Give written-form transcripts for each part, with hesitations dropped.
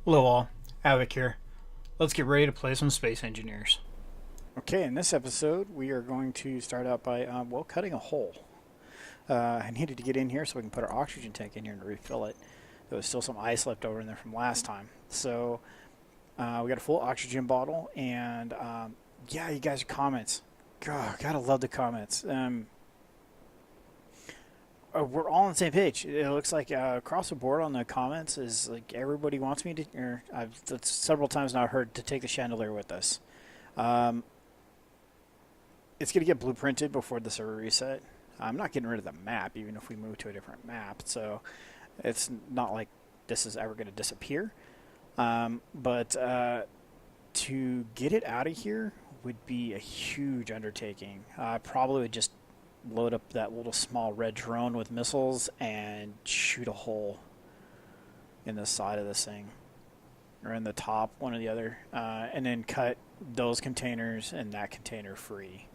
Hello all, Havoc here. Let's get ready to play some Space Engineers. Okay, in this episode we are going to start out by, cutting a hole. I needed to get in here so we can put our oxygen tank in here and refill it. There was still some ice left over in there from last time. So we got a full oxygen bottle and yeah, you guys' comments. God, gotta love the comments. We're all on the same page. It looks like across the board on the comments is like everybody wants me to. Or I've several times now heard to take the chandelier with us. Um, it's gonna get blueprinted before the server reset. I'm not getting rid of the map, even if we move to a different map. So it's not like this is ever gonna disappear. But to get it out of here would be a huge undertaking. I probably would just load up that little small red drone with missiles and shoot a hole in the side of this thing or in the top, one or the other, and then cut those containers and that container free.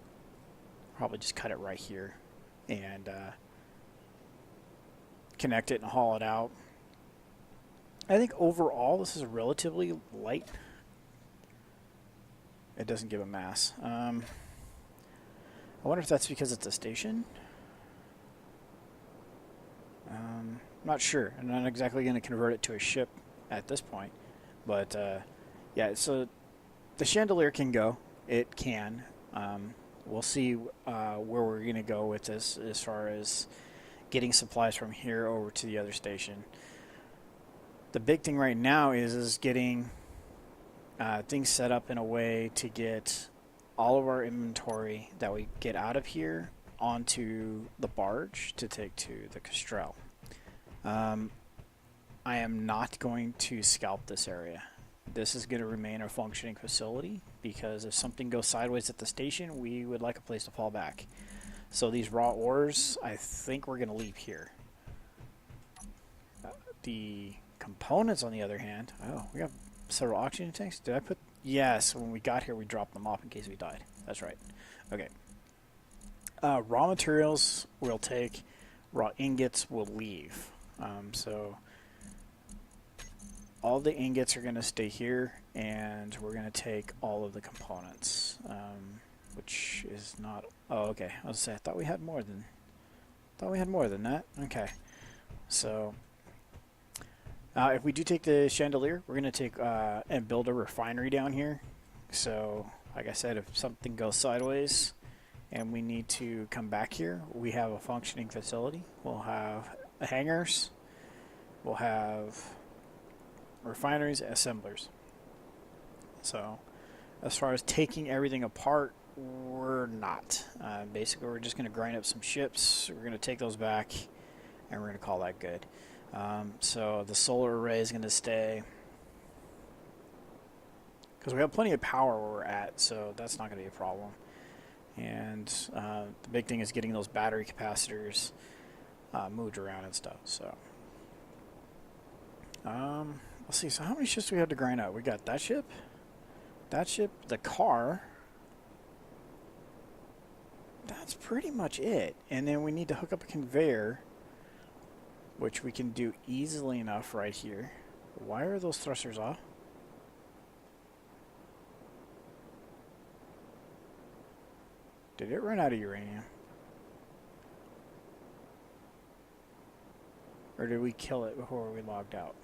Probably just cut it right here and connect it and haul it out. I think overall this is relatively light. It doesn't give a mass. I wonder if that's because it's a station. Not sure. I'm not exactly going to convert it to a ship at this point. But yeah, so the chandelier can go. It can. We'll see where we're going to go with this as far as getting supplies from here over to the other station. The big thing right now is getting things set up in a way to get all of our inventory that we get out of here onto the barge to take to the Castrel. I am not going to scalp this area. This is going to remain a functioning facility because if something goes sideways at the station, we would like a place to fall back. So these raw ores, I think we're going to leave here. The components, on the other hand, oh, we have several oxygen tanks. Did I put... Yes, when we got here, we dropped them off in case we died. That's right. Okay. Raw materials we'll take. Raw ingots we'll leave. So all the ingots are going to stay here, and we're going to take all of the components, which is not... Oh, okay. I was saying, I thought we had more than... that. Okay. So... if we do take the chandelier, we're going to take and build a refinery down here. So, like I said, if something goes sideways and we need to come back here, we have a functioning facility. We'll have hangars. We'll have refineries, assemblers. So, as far as taking everything apart, we're not. Basically, we're just going to grind up some ships. We're going to take those back, and we're going to call that good. So the solar array is going to stay because we have plenty of power where we're at, so that's not going to be a problem. And the big thing is getting those battery capacitors moved around and stuff. So let's see. So how many ships do we have to grind out? We got that ship, the car. That's pretty much it. And then we need to hook up a conveyor, which we can do easily enough right here. Why are those thrusters off? Did it run out of uranium? Or did we kill it before we logged out?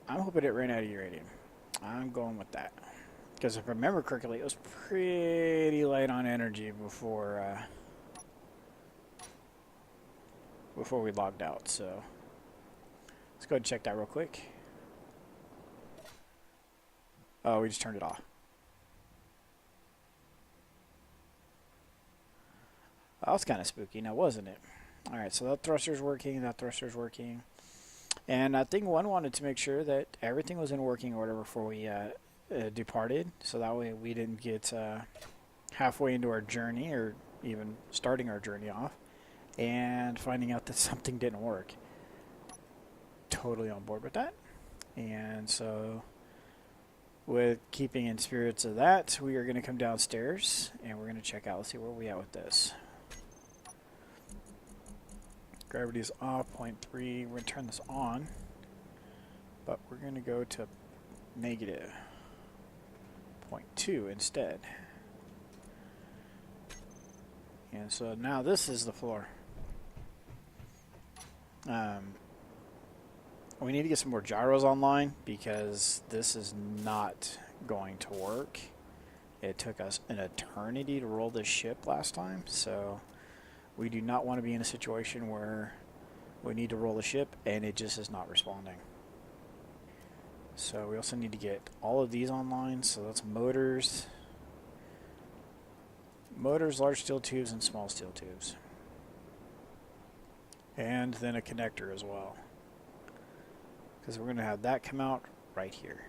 I'm hoping it ran out of uranium. I'm going with that. Because if I remember correctly, it was pretty light on energy before we logged out, so let's go ahead and check that real quick. Oh, we just turned it off. That was kind of spooky now, wasn't it? Alright, so that thruster's working, and I think one wanted to make sure that everything was in working order before we departed, so that way we didn't get halfway into our journey, or even starting our journey off, and finding out that something didn't work. Totally on board with that. And so, with keeping in spirits of that, we are going to come downstairs and we're going to check out. Let's see where we at with this. Gravity is off, 0.3. We're going to turn this on. but we're going to go to negative 0.2 instead. And so now this is the floor. We need to get some more gyros online because this is not going to work. It took us an eternity to roll this ship last time, so we do not want to be in a situation where we need to roll the ship and it just is not responding. So we also need to get all of these online, so that's motors, large steel tubes, and small steel tubes. And then a connector as well, because we're going to have that come out right here.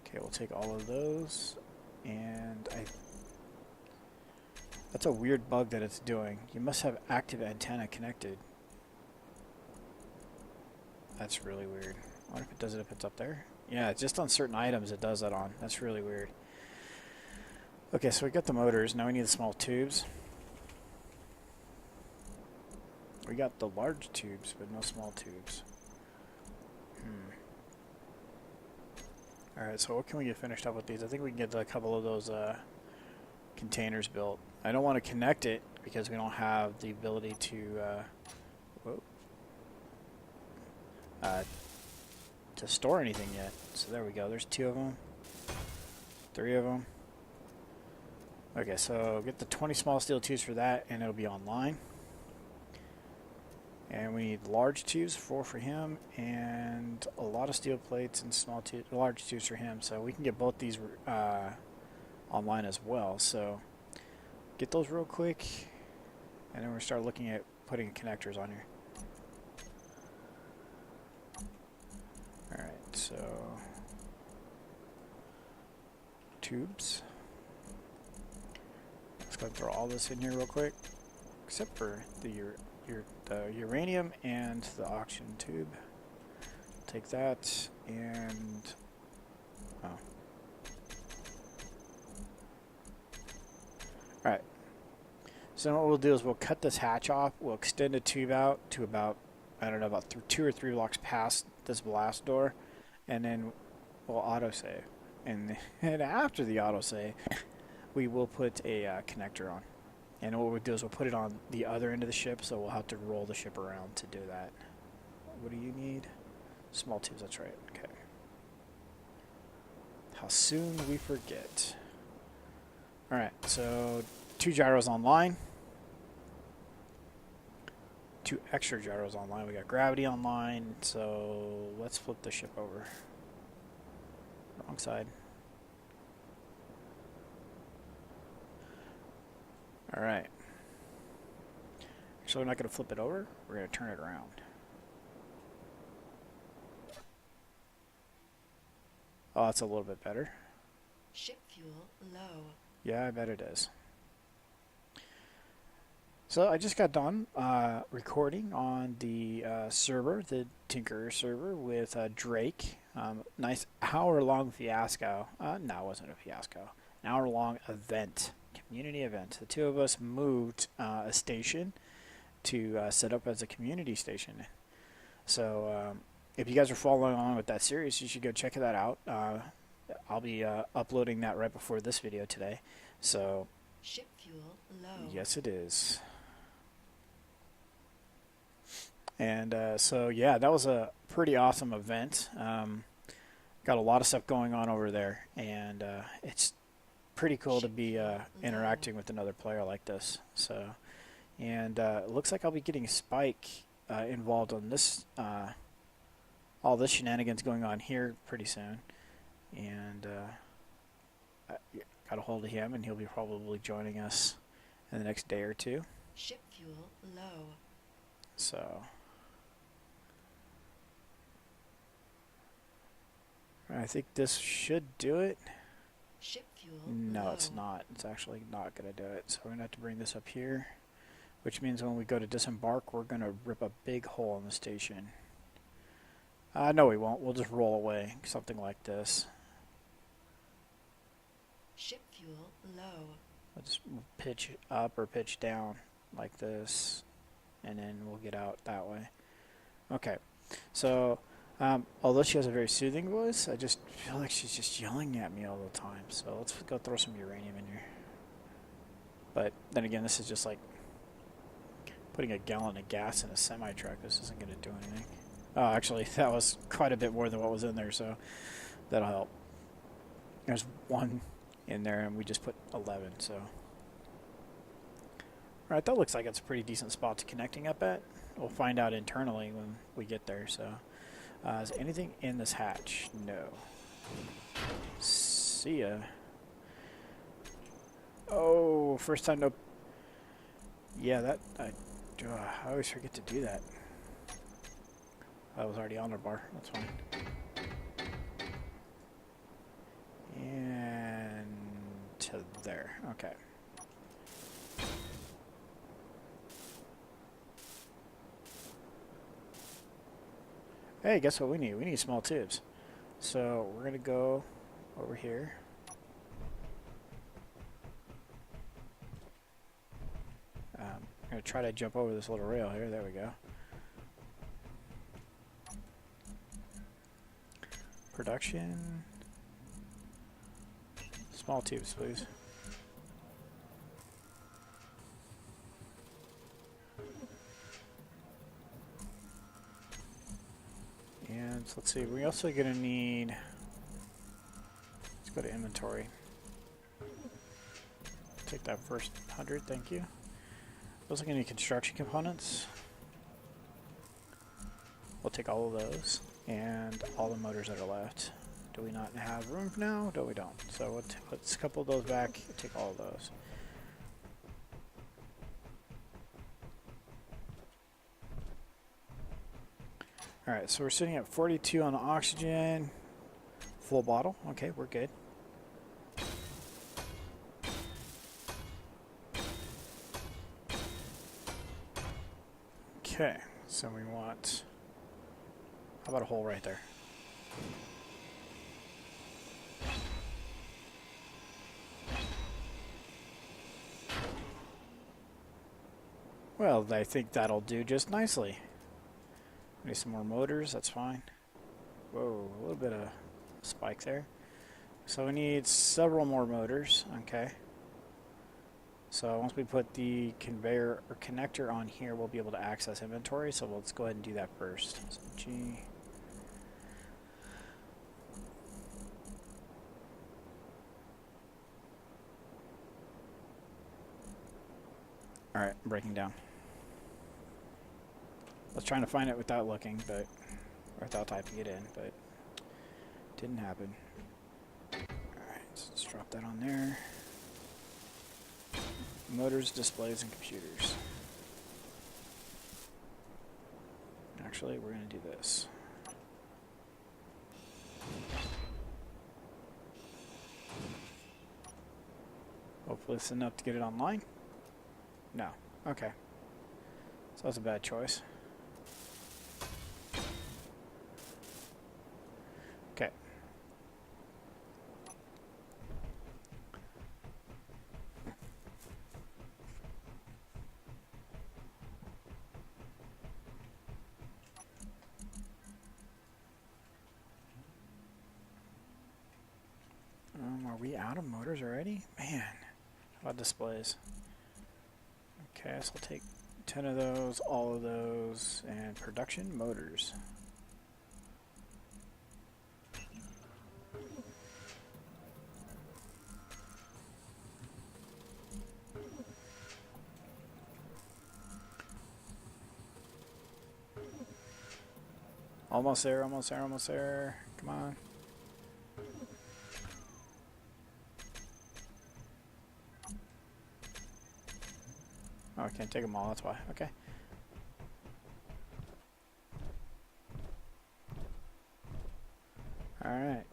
Okay, we'll take all of those, and that's a weird bug that it's doing. You must have active antenna connected. That's really weird. I wonder if it does it if it's up there. Yeah, just on certain items it does that on. That's really weird. Okay, so we got the motors. Now we need the small tubes. We got the large tubes, but no small tubes. Alright, so what can we get finished up with these? I think we can get a couple of those containers built. I don't want to connect it because we don't have the ability to store anything yet. So there we go. There's 2 of them. 3 of them. Okay, so get the 20 small steel tubes for that, and it'll be online. And we need large tubes, 4 for him, and a lot of steel plates and large tubes for him. So we can get both these online as well. So get those real quick, and then we'll start looking at putting connectors on here. Alright, so tubes. Let's go throw all this in here real quick, except for the uranium and the oxygen tube. Take that and Alright. So what we'll do is we'll cut this hatch off, we'll extend the tube out to about, I don't know, about 2 or 3 blocks past this blast door, and then we'll autosave. And then after the autosave, we will put a connector on. And what we'll do is we'll put it on the other end of the ship, so we'll have to roll the ship around to do that. What do you need? Small tubes, that's right. Okay. How soon we forget. Alright, so 2 gyros online. 2 extra gyros online. We got gravity online, so let's flip the ship over. Wrong side. Alright. Actually, we're not going to flip it over. We're going to turn it around. Oh, that's a little bit better. Ship fuel low. Yeah, I bet it is. So I just got done recording on the server, the Tinkerer server, with Drake. Nice hour-long fiasco. No, it wasn't a fiasco. An hour-long event. Community event. The 2 of us moved a station to set up as a community station. So if you guys are following along with that series, you should go check that out. I'll be uploading that right before this video today. So ship fuel low. Yes, it is. And so yeah, that was a pretty awesome event. Got a lot of stuff going on over there, and it's pretty cool to be interacting with another player like this. So, and it looks like I'll be getting Spike involved on this, all this shenanigans going on here pretty soon. And I got a hold of him, and he'll be probably joining us in the next day or 2. Ship fuel low. So I think this should do it. Ship fuel No, low. it's not. It's actually not going to do it. So we're going to have to bring this up here, which means when we go to disembark, we're going to rip a big hole in the station. No, we won't. We'll just roll away, something like this. Ship fuel low. We'll just pitch up or pitch down. like this, and then we'll get out that way. Okay, so although she has a very soothing voice, I just feel like she's just yelling at me all the time. So let's go throw some uranium in here. But then again, this is just like putting a gallon of gas in a semi-truck. This isn't going to do anything. Oh, actually, that was quite a bit more than what was in there, so that'll help. There's one in there, and we just put 11, so. Alright, that looks like it's a pretty decent spot to connecting up at. We'll find out internally when we get there, so. Is anything in this hatch? No. See ya. Oh, first time no. Yeah, that. I always forget to do that. I was already on the bar. That's fine. And to there. Okay. Hey, guess what we need? We need small tubes. So we're going to go over here. I'm going to try to jump over this little rail here. There we go. Production. Small tubes, please. And let's see, we're also going to need, let's go to inventory. Take that first 100, thank you. Also going to need construction components. We'll take all of those and all the motors that are left. Do we not have room now? No, we don't. So let's couple those back, take all of those. Alright, so we're sitting at 42 on the oxygen. Full bottle. Okay, we're good. Okay, so we want... How about a hole right there? Well, I think that'll do just nicely. Need some more motors, that's fine. Whoa, a little bit of spike there. So we need several more motors, okay. So once we put the conveyor or connector on here, we'll be able to access inventory. So let's go ahead and do that first. So G. Alright, I'm breaking down. I was trying to find it without looking, but or without typing it in, but didn't happen. Alright, so let's drop that on there. Motors, displays, and computers. Actually, we're going to do this. Hopefully it's enough to get it online. No. Okay. So that's a bad choice. Okay. Are we out of motors already? Man. How about displays? Okay, so I'll take 10 of those, all of those, and production motors. Almost there, almost there, almost there. Come on. Oh, I can't take them all, that's why. Okay. Alright.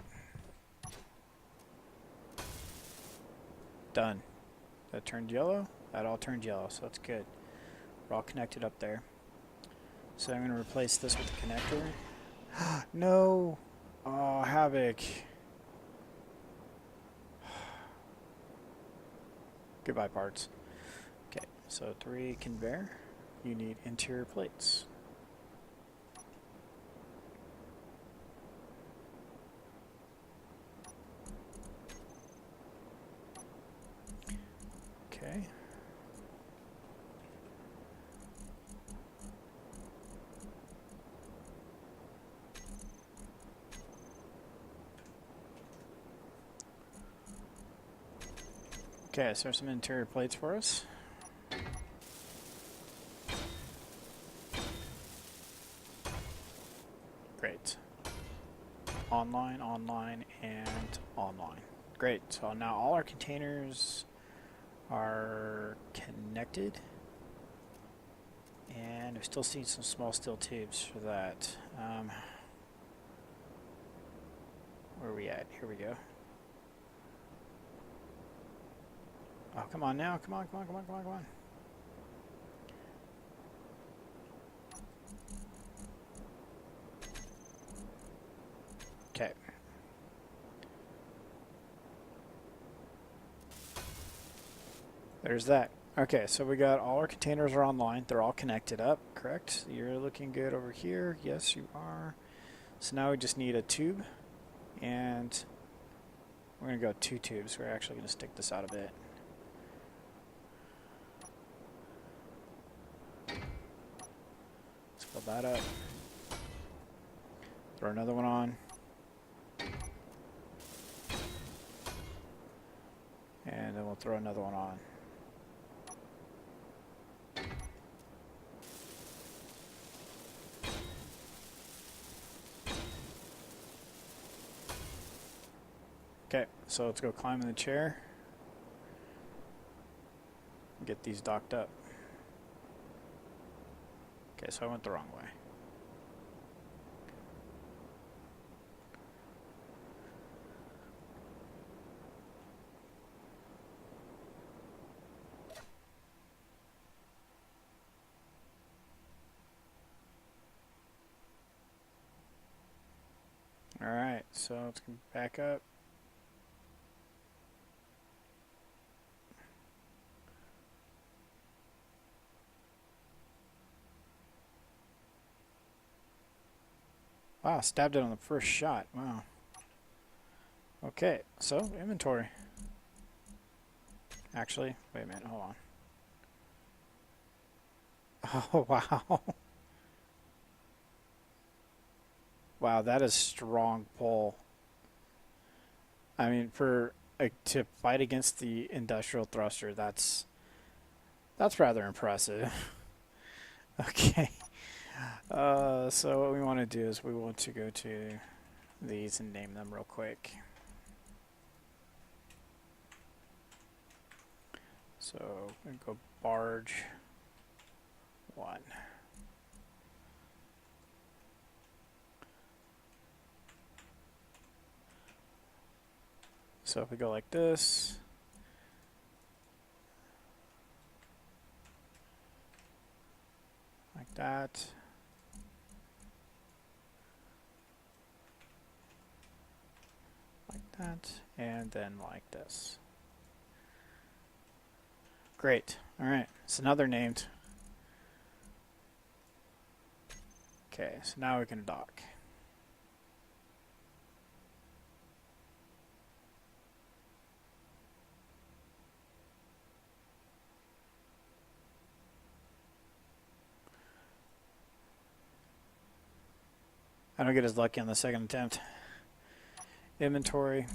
Done. That turned yellow? That all turned yellow, so that's good. We're all connected up there. So I'm going to replace this with the connector. No! Oh, Havoc. Goodbye, parts. Okay, so So 3 conveyor. You need interior plates. Okay. Okay, so there's some interior plates for us. Great. Online, online, and online. Great. So now all our containers are connected. And we still see some small steel tubes for that. Where are we at? Here we go. Oh, come on now. Come on, come on, come on, come on, come on. Okay. There's that. Okay, so we got all our containers are online. They're all connected up, correct? You're looking good over here. Yes, you are. So now we just need a tube. And we're going to go 2 tubes. We're actually going to stick this out a bit. Let's fill that up. Throw another one on. And then we'll throw another one on. Okay, so let's go climb in the chair. Get these docked up. Okay, so I went the wrong way. Alright, so let's go back up. Wow, stabbed it on the first shot. Wow. Okay, so inventory. Actually, wait a minute, hold on. Oh, wow. Wow, that is strong pull. I mean, for to fight against the industrial thruster, that's rather impressive. Okay. So what we want to do is we want to go to these and name them real quick. So we go Barge 1. So if we go like this, like that, like that, and then like this. Great. All right. So now they're named. Okay, so now we can dock. I don't get as lucky on the second attempt. Inventory.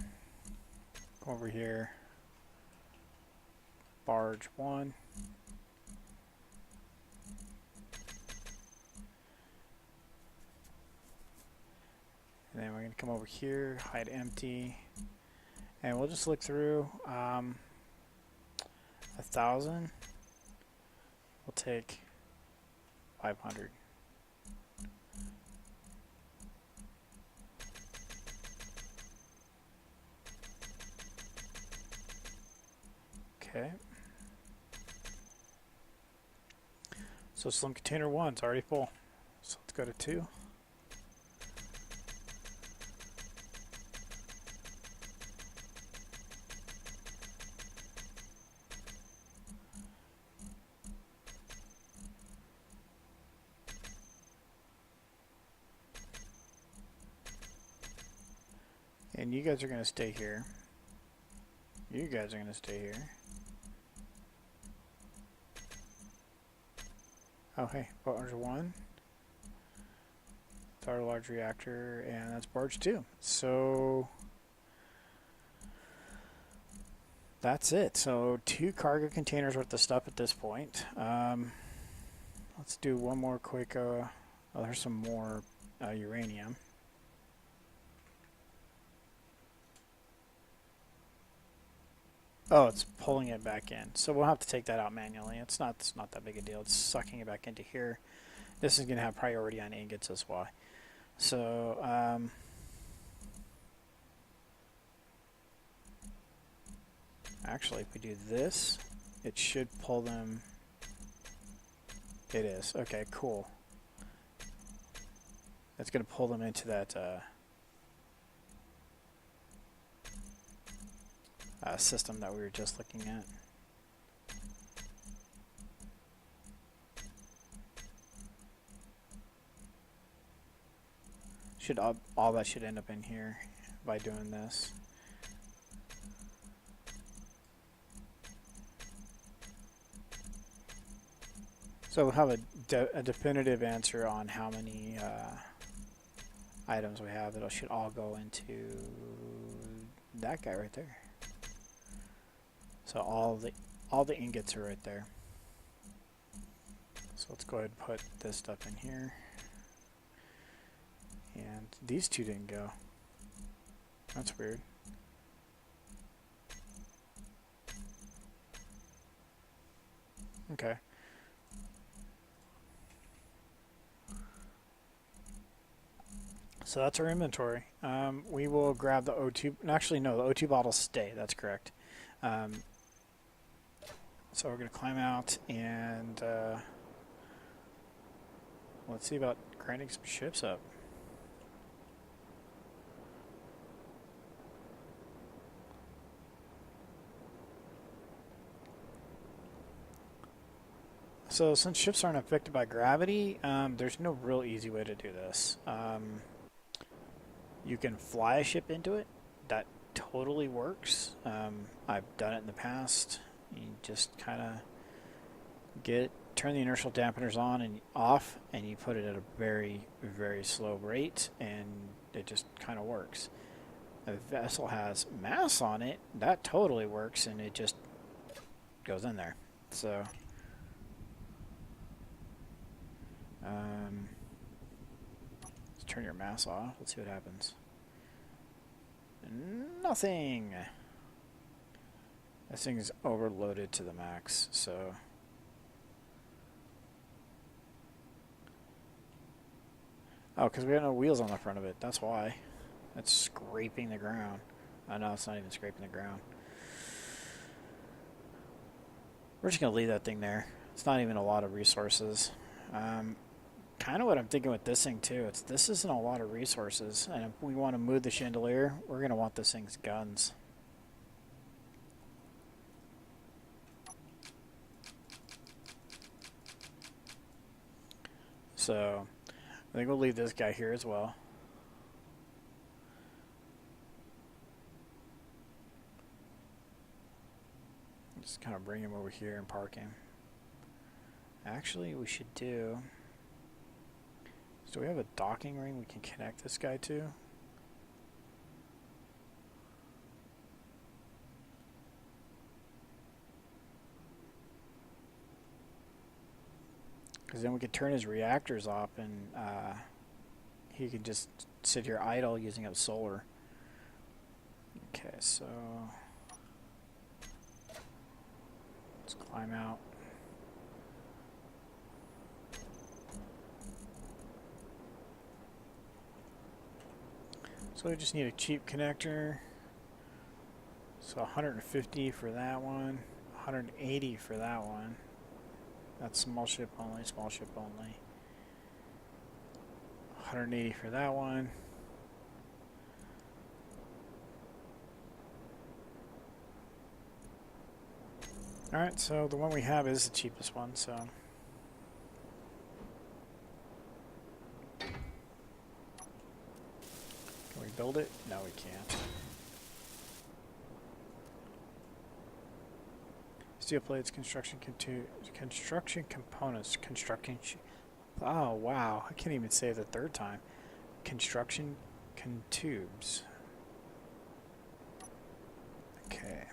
Go over here. Barge 1. And then we're going to come over here, hide empty. And we'll just look through 1,000. We'll take 500. Okay. So Slim Container 1's already full. So let's go to 2. And you guys are going to stay here. You guys are going to stay here. Oh, hey, Barge 1. It's our large reactor, and that's Barge 2. So that's it. So 2 cargo containers worth of stuff at this point. Let's do one more quick. Oh, there's some more uranium. Oh, it's pulling it back in. So we'll have to take that out manually. It's not that big a deal. It's sucking it back into here. This is going to have priority on ingots as well. So actually, if we do this, it should pull them. It is. Okay, cool. That's going to pull them into that system that we were just looking at. Should all that should end up in here by doing this. So we'll have a definitive answer on how many items we have. It should all go into that guy right there. So all the ingots are right there. So let's go ahead and put this stuff in here. And these 2 didn't go. That's weird. Okay. So that's our inventory. We will grab the O2. Actually, no, the O2 bottles stay. That's correct. So we're going to climb out and let's see about grinding some ships up. So since ships aren't affected by gravity, there's no real easy way to do this. You can fly a ship into it. That totally works. I've done it in the past. You just kind of turn the inertial dampeners on and off, and you put it at a very, very slow rate, and it just kind of works. If a vessel has mass on it, that totally works, and it just goes in there. So let's turn your mass off. Let's see what happens. Nothing. This thing is overloaded to the max, so oh, because we have no wheels on the front of it. That's why. It's scraping the ground. Oh no, it's not even scraping the ground. We're just gonna leave that thing there. It's not even a lot of resources. Kind of what I'm thinking with this thing too. This isn't a lot of resources, and if we want to move the chandelier, we're gonna want this thing's guns. So I think we'll leave this guy here as well. Just kind of bring him over here and park him. Actually, we should do... So we have a docking ring we can connect this guy to. Because then we could turn his reactors off and he could just sit here idle using up solar. Okay, so let's climb out. So we just need a cheap connector. So 150 for that one, 180 for that one. That's small ship only, small ship only. 180 for that one. Alright, so the one we have is the cheapest one, so... Can we build it? No, we can't. Steel plates, construction components, oh wow, I can't even say it the third time. Construction tubes. Okay.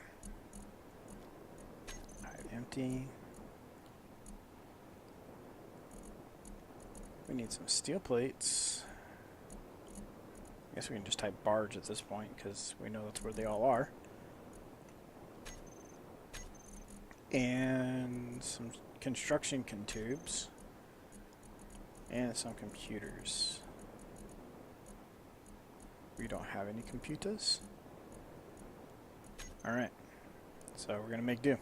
Alright, empty. We need some steel plates. I guess we can just type barge at this point because we know that's where they all are. And some construction tubes. And some computers. We don't have any computers. Alright. So we're going to make do.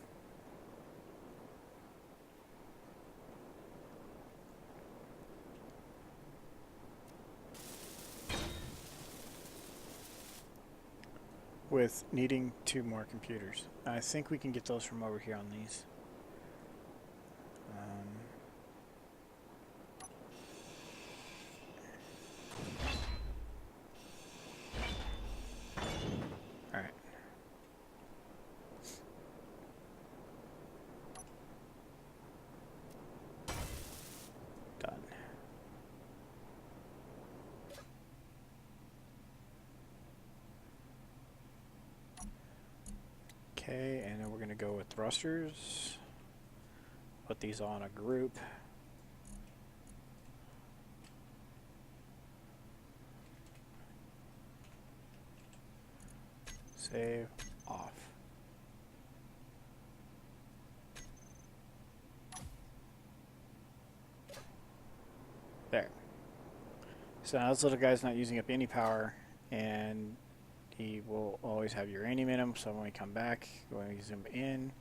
With needing 2 more computers. I think we can get those from over here on these. Alright. Done. Okay, and then we're going to go with thrusters. Put these on a group. Save, off. There. So now this little guy's not using up any power, and he will always have uranium in him, so when we come back, when we zoom in,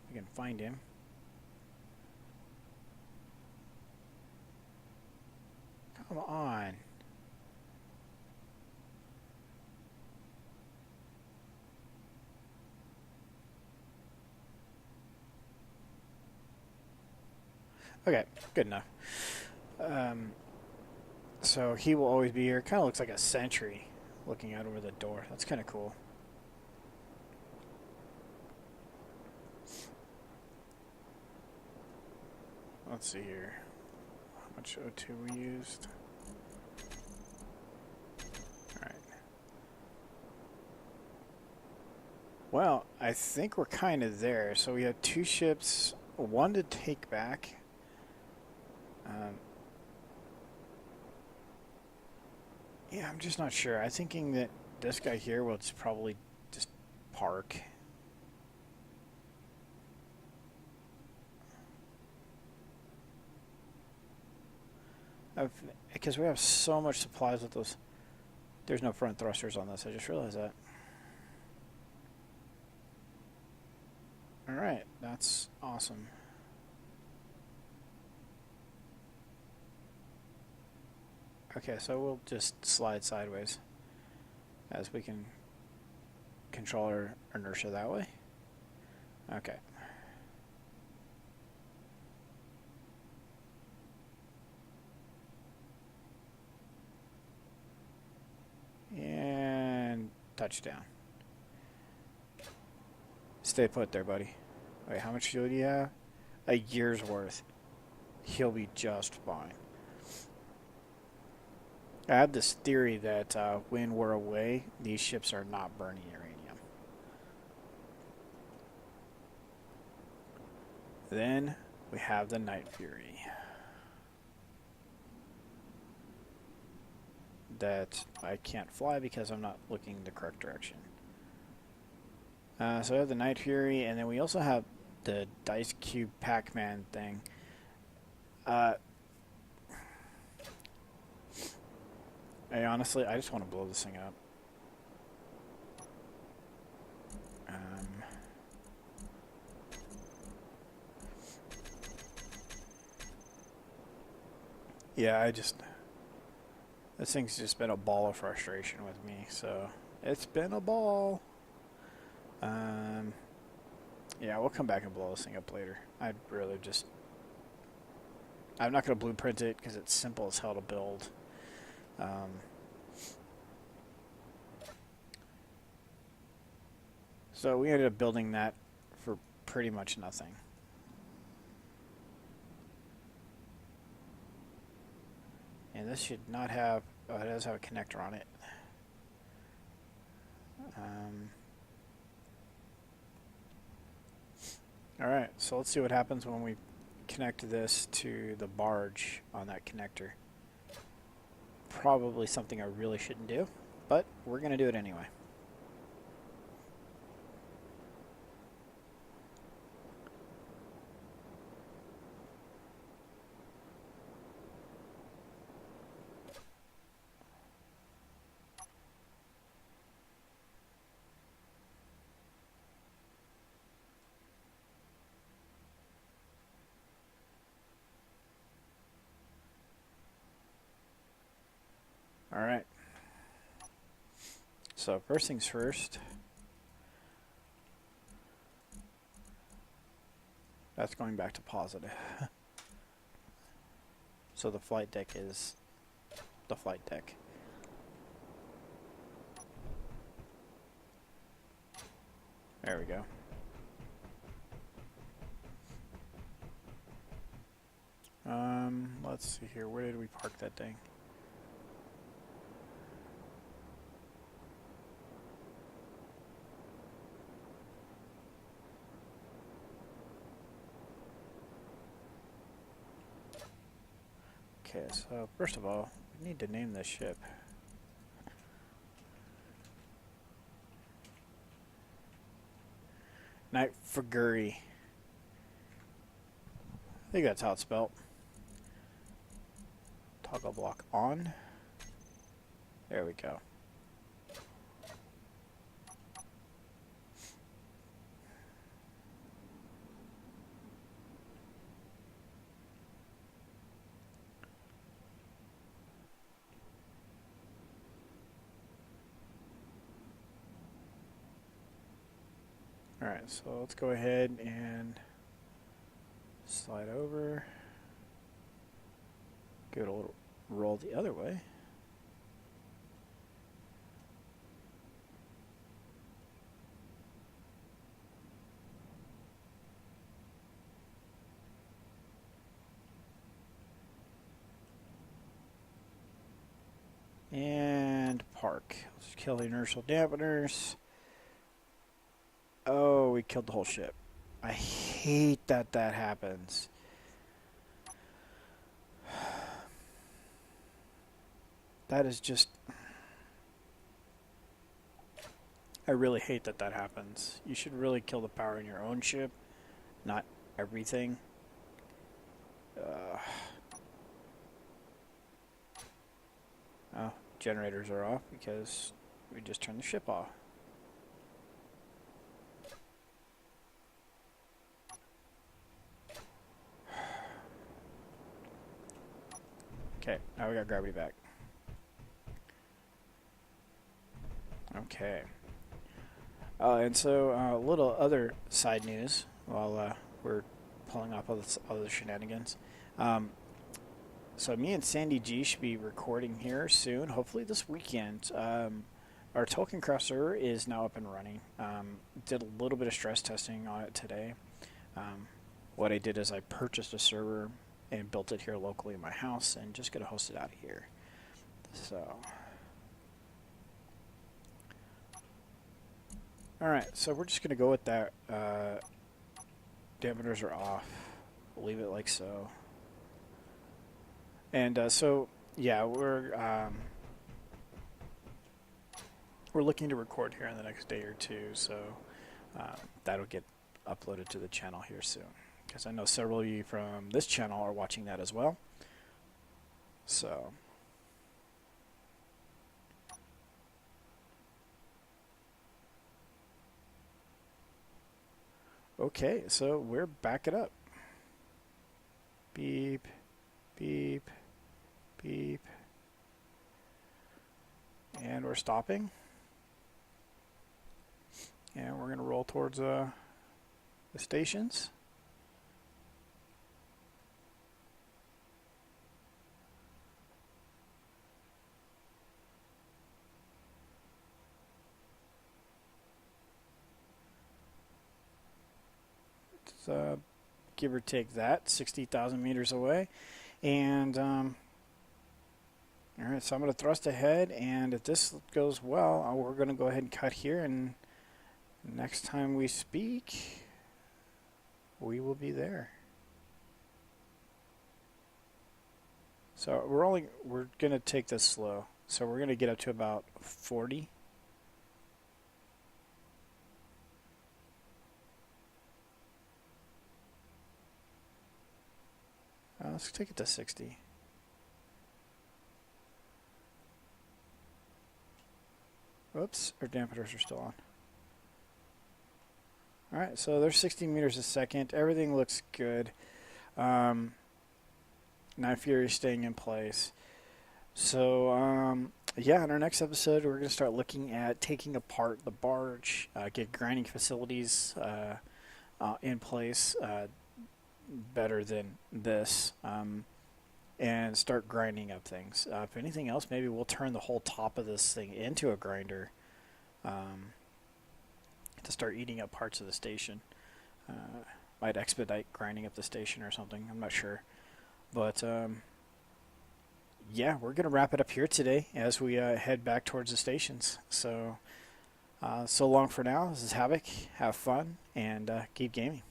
we can find him. Come on. Okay, good enough. So he will always be here. Kind of looks like a sentry looking out over the door. That's kind of cool. Let's see here. How much O2 we used? Alright. Well, I think we're kind of there. So we have 2 ships, 1 to take back. Yeah, I'm just not sure. I'm thinking that this guy here will just probably just park. Because we have so much supplies with those. There's no front thrusters on this. I just realized that. Alright, that's awesome. Okay, so we'll just slide sideways as we can control our inertia that way. Okay. And touchdown. Stay put there, buddy. Wait, how much fuel do you have? A year's worth. He'll be just fine. I have this theory that when we're away, these ships are not burning uranium. Then we have the Night Fury. That I can't fly because I'm not looking the correct direction. So I have the Night Fury, and then we also have the Dice Cube Pac-Man thing. I just want to blow this thing up. Yeah, this thing's just been a ball of frustration with me, so it's been a ball. Yeah, we'll come back and blow this thing up later. I'm not going to blueprint it because it's simple as hell to build. So we ended up building that for pretty much nothing. And this should not have, oh, it does have a connector on it. Alright, so let's see what happens when we connect this to the barge on that connector. Probably something I really shouldn't do, but we're going to do it anyway. Alright. So first things first. That's going back to positive. So the flight deck is the flight deck. There we go. Let's see here. Where did we park that thing? Okay, so first of all, we need to name this ship. Night Friguri. I think that's how it's spelled. Toggle block on. There we go. Alright, so let's go ahead and slide over. Give it a little roll the other way. And park. Let's kill the inertial dampeners. Oh, we killed the whole ship. I hate that that happens. That is just... I really hate that that happens. You should really kill the power in your own ship, not everything. Oh, generators are off because we just turned the ship off. Okay, now we got gravity back. Okay. And so a little other side news while we're pulling off all this other shenanigans. So me and Sandy G should be recording here soon, hopefully this weekend. Our Tolkien Craft server is now up and running. Did a little bit of stress testing on it today. What I did is I purchased a server and built it here locally in my house and just going to host it out of here. So... Alright, so we're just going to go with that. Dampeners are off. We'll leave it like so. And so, yeah, we're looking to record here in the next day or two, so that'll get uploaded to the channel here soon. Because I know several of you from this channel are watching that as well. So... Okay, so we're backing up. Beep, beep, beep. And we're stopping. And we're going to roll towards the stations. give or take that, 60,000 meters away. And all right, so I'm going to thrust ahead, and if this goes well, we're going to go ahead and cut here, and next time we speak, we will be there. So we're going to take this slow. So we're going to get up to about 40. Let's take it to 60. Oops, our dampeners are still on. Alright, so there's 60 meters a second. Everything looks good. Nine Fury staying in place. So, yeah, in our next episode, we're going to start looking at taking apart the barge, get grinding facilities in place better than this, and start grinding up things. If anything else, maybe we'll turn the whole top of this thing into a grinder to start eating up parts of the station. Might expedite grinding up the station or something. I'm not sure. But, yeah, we're going to wrap it up here today as we head back towards the stations. So, so long for now. This is Havoc. Have fun and keep gaming.